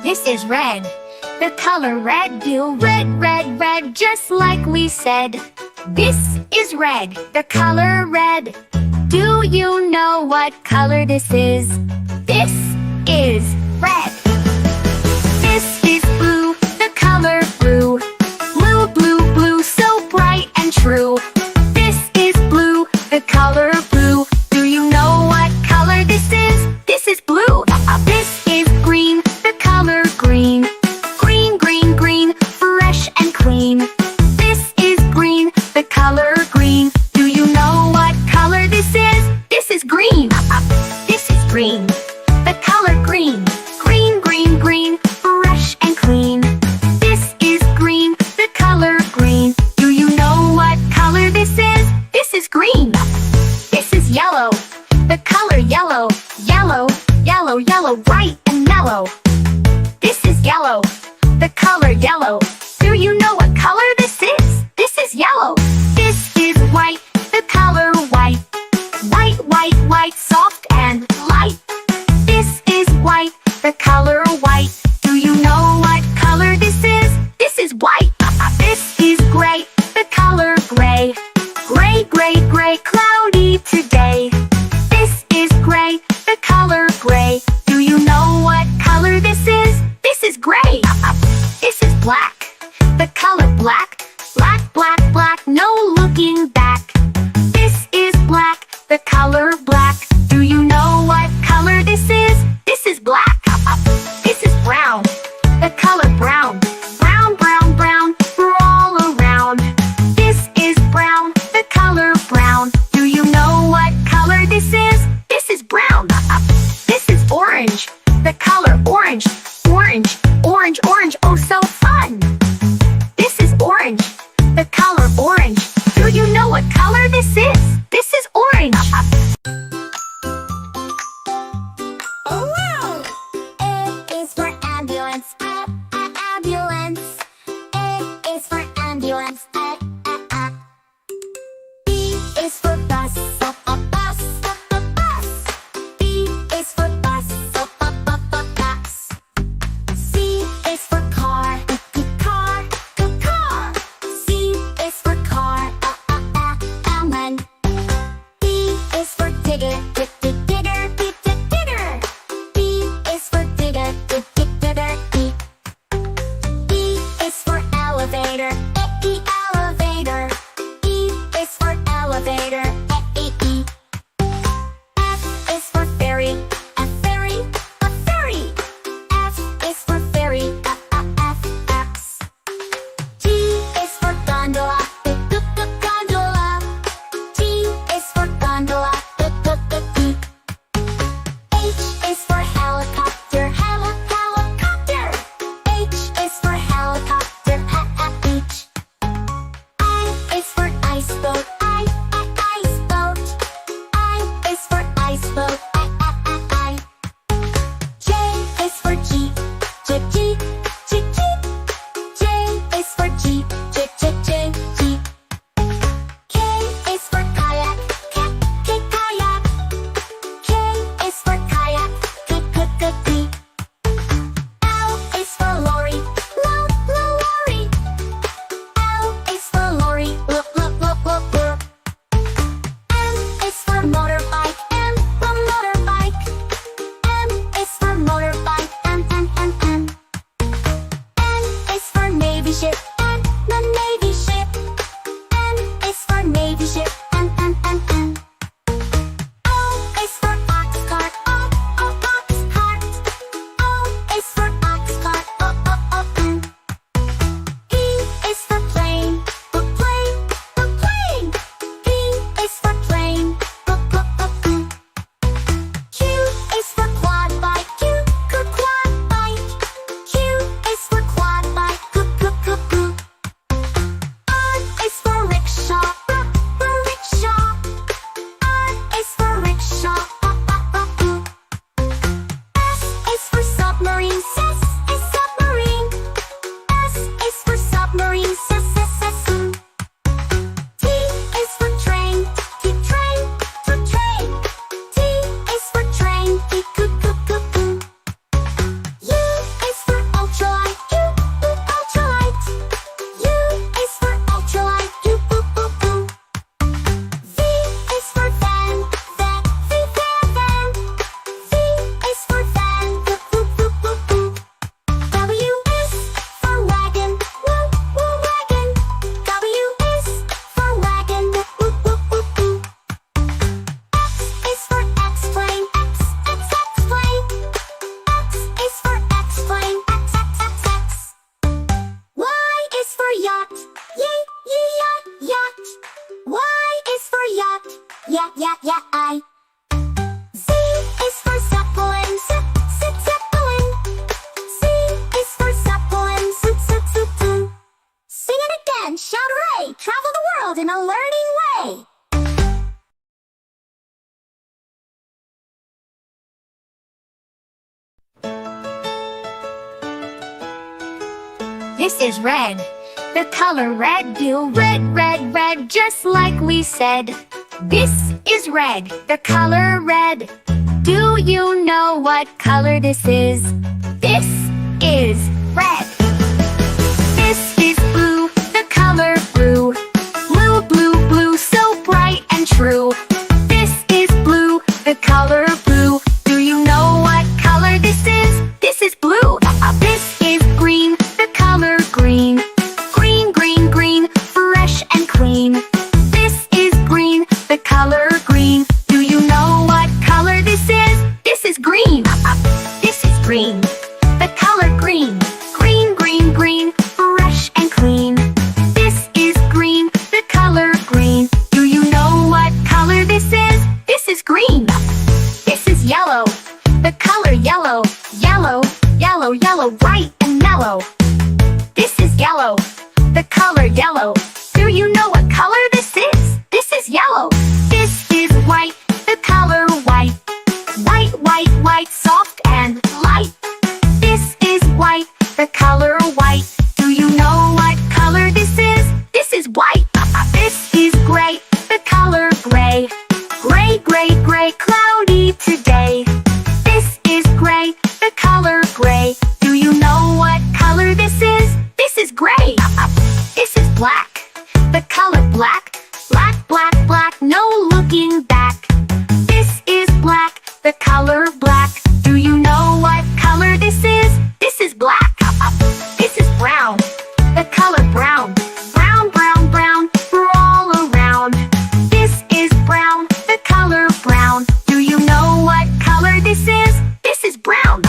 This is red. The color red. Do red, red, red, just like we said. This is red. The color red. Do you know what color this is? This is red. This is blue. The color blue. Blue, blue, blue, so bright and true. This is blue. The color blue. Do you know what color this is? This is blue. This is green. The color green. Green, green, green, fresh and clean. This is green. The color green. Do you know what color this is? This is green. This is green. The color green. Green, green, green, fresh and clean. This is green. The color green. Do you know what color this is? This is green. This is yellow. The color yellow. Yellow, yellow, yellow, bright and mellow. This is yellow. The color yellow. Do you know what color this is? This is yellow. This is white. The color white. White, white, white, soft and light. This is white. The color white. Do you know what color this is? This is white. This is gray. The color gray. Gray, gray, gray, cloudy today. This is gray. The color gray. Do you know what color this is? This is gray. This is black. The color black. Black, black, black, no looking back. This is black. The color black. Do you know what color this is? This is black. This is brown. The color brown. Brown, brown, brown, we're all around. This is brown. The color brown. Do you know what color this is? This is brown. This is orange. The color orange. Orange, orange, orange, oh so fun. This is orange. The color orange. Do you know what color this is? This is orange. This is red. The color red, do red, red, red, just like we said. This is red. The color red. Do you know what color this is? This is red. This is blue. The color blue. Blue, blue, blue, so bright and true. This is blue. The color blue. Do you know what color this is? This is blue. This is green. The color green. Green, green, green, fresh and clean. This is green. The color green. Do you know what color this is? This is green. This is green. The color green. Green, green, green, fresh and clean. This is green. The color green. Do you know what color this is? This is green. This is yellow. The color yellow. Yellow, yellow, yellow, bright and mellow. This is yellow. The color yellow. Do you know what color this is? This is yellow. This is white. The color white. White, white, white, soft and light. This is white. The color white. Do you know what color this is? This is white. This is gray. The color gray. Gray, gray, gray, cloudy today. This is gray. The color gray. Do you know what color this is? This is gray. This is black. The color black. Black, black, black, no looking back. This is black. The color black. Do you know what color this is? This is black. This is brown. The color brown. Brown, brown, brown, all around. This is brown. The color brown. Do you know what color this is? This is brown.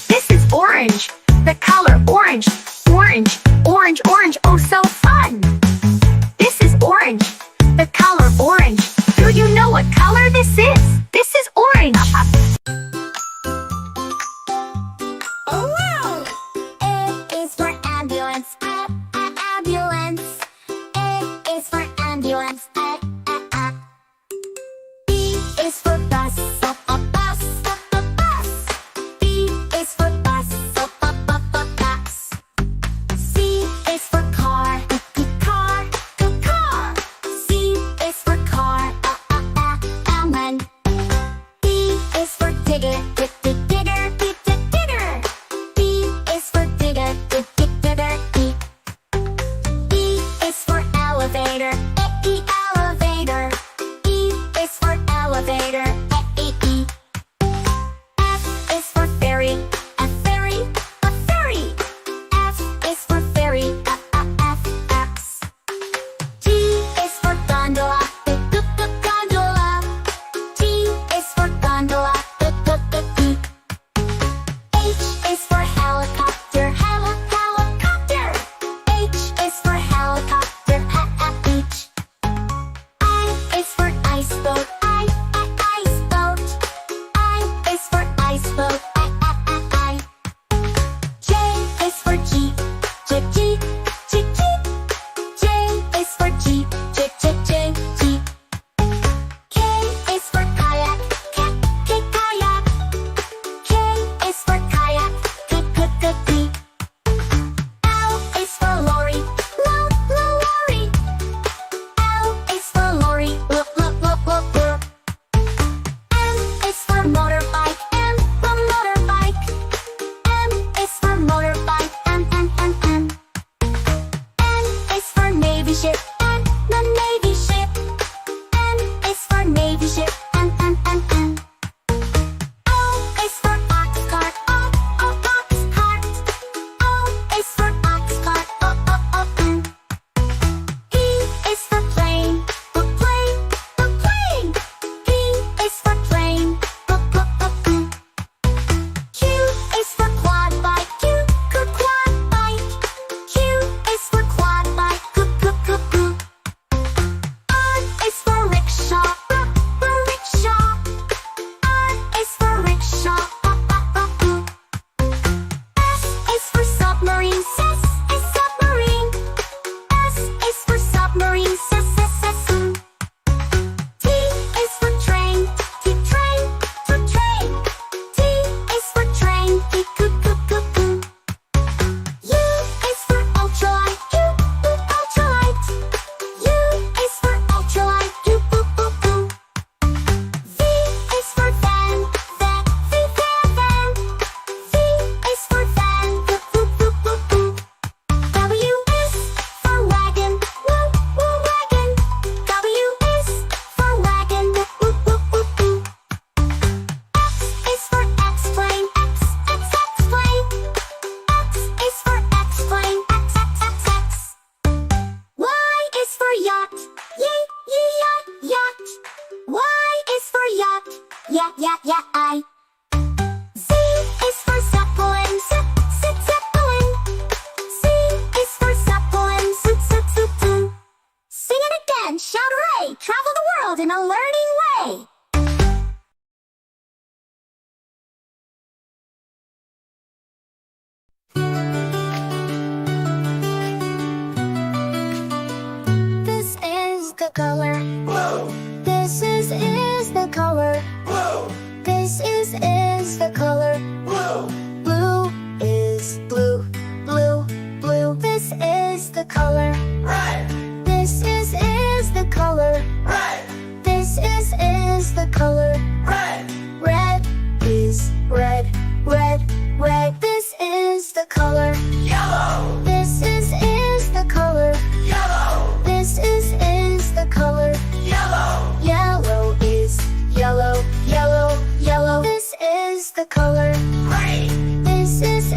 This is orange. The color orange. Orange, orange, orange, oh so fun. This is orange. The color orange. Do you know what color this is? This is orange. This is the color blue. Blue is blue. Blue, blue. This is the color red. This is the color red. This is the color red. Red is red. Red, red. This is the color yellow. This is the color yellow. This is the color yellow. Yellow is yellow. Yellow, yellow. This is the color green. This is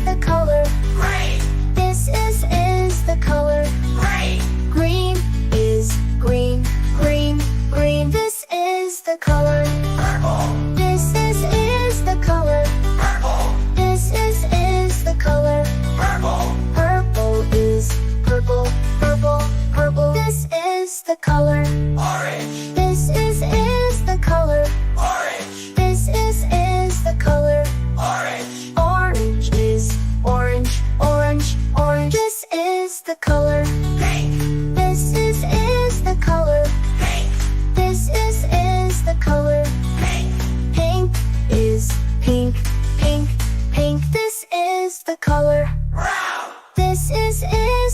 the color green. This is the color green. Green is green. Green, green. This is the color purple. This is the color purple. This is the color purple. Purple is purple. Purple, purple. This is the color orange. This is the color orange. This is the color orange. Orange is orange. Orange, orange. This is the color pink. This is the color pink. This is the color pink. Pink is pink. Pink, pink. This is the color brown. This is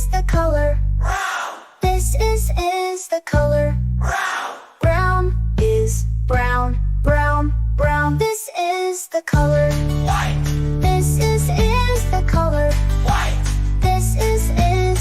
the color brown. This is the color brown. Brown is brown. Brown, brown. This is the color white. This is the color white. This is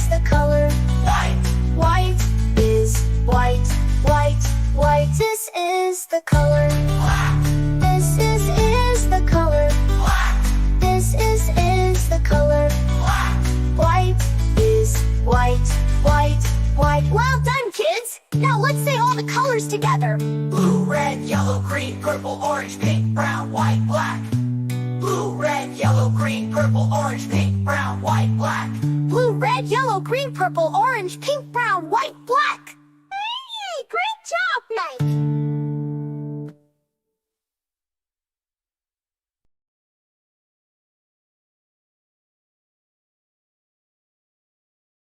the color white. White is white. White, white. This is the color black. This is the color black. This is the color black. White is white. White, white. Well done, kids! Now let's say all the colors together. Blue, red, yellow, green, purple, orange, pink, brown, white, black. Blue, red, yellow, green, purple, orange, pink, brown, white, black. Blue, red, yellow, green, purple, orange, pink, brown, white, black. Hey, great job, Mike!